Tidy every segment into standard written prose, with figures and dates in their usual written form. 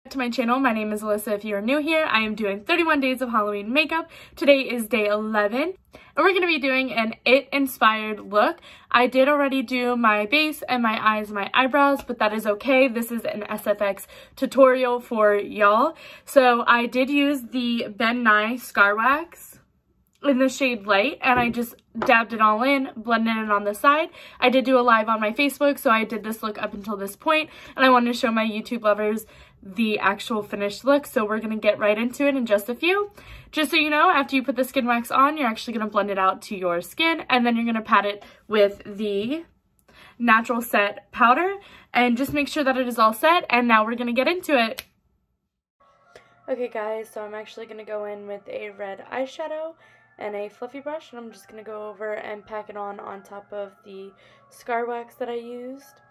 To my channel. My name is Alyssa. If you are new here, I am doing 31 days of Halloween makeup. Today is day 11 and we're going to be doing an It inspired look. I did already do my base and my eyes and my eyebrows, but that is okay. This is an SFX tutorial for y'all. So I did use the Ben Nye Scar Wax in the shade Light, and I just dabbed it all in, blended it on the side. I did do a live on my Facebook, so I did this look up until this point, and I wanted to show my YouTube lovers the actual finished look, so we're going to get right into it in just a few. Just so you know, after you put the skin wax on, you're actually going to blend it out to your skin, and then you're going to pat it with the Natural Set powder, and just make sure that it is all set, and now we're going to get into it. Okay guys, so I'm actually going to go in with a red eyeshadow and a fluffy brush, and I'm just going to go over and pack it on top of the Scar Wax that I used.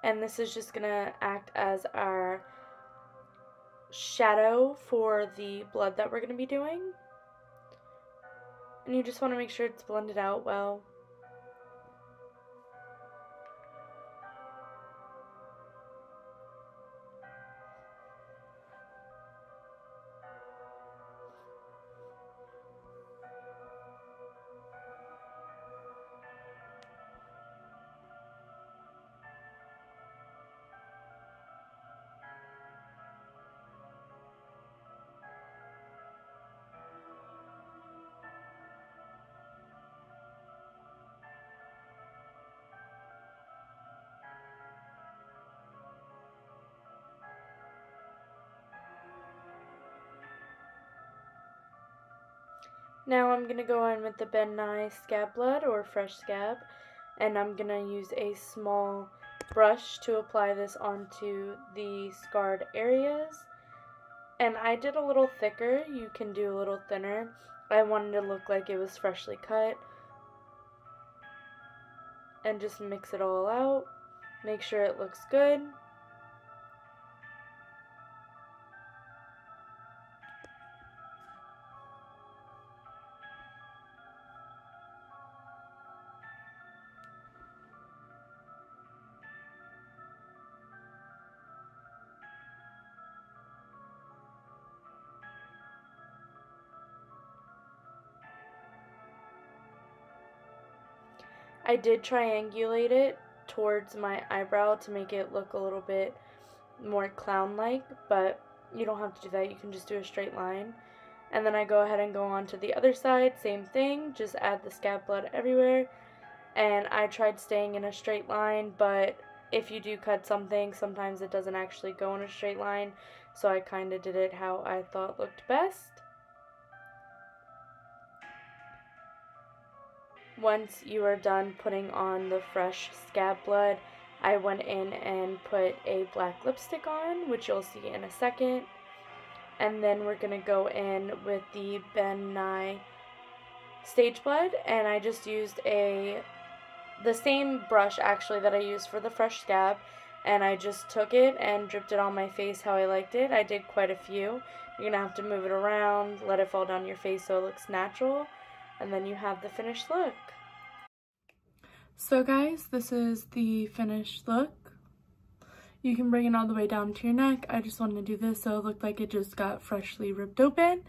And this is just going to act as our shadow for the blood that we're going to be doing. And you just want to make sure it's blended out well. Now I'm going to go in with the Ben Nye Scab Blood, or Fresh Scab, and I'm going to use a small brush to apply this onto the scarred areas. And I did a little thicker, you can do a little thinner. I wanted to look like it was freshly cut. And just mix it all out, make sure it looks good. I did triangulate it towards my eyebrow to make it look a little bit more clown-like, but you don't have to do that, you can just do a straight line. And then I go ahead and go on to the other side, same thing, just add the scab blood everywhere. And I tried staying in a straight line, but if you do cut something, sometimes it doesn't actually go in a straight line, so I kind of did it how I thought looked best. Once you are done putting on the fresh scab blood, I went in and put a black lipstick on, which you'll see in a second. And then we're going to go in with the Ben Nye Stage Blood, and I just used the same brush actually that I used for the fresh scab, and I just took it and dripped it on my face how I liked it. I did quite a few. You're going to have to move it around, let it fall down your face so it looks natural. And then you have the finished look. So guys, this is the finished look. You can bring it all the way down to your neck. I just wanted to do this so it looked like it just got freshly ripped open.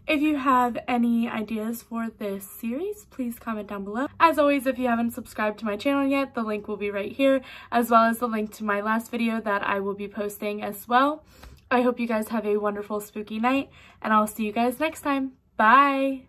If you have any ideas for this series, please comment down below. As always, if you haven't subscribed to my channel yet, the link will be right here, as well as the link to my last video that I will be posting as well. I hope you guys have a wonderful spooky night, and I'll see you guys next time. Bye!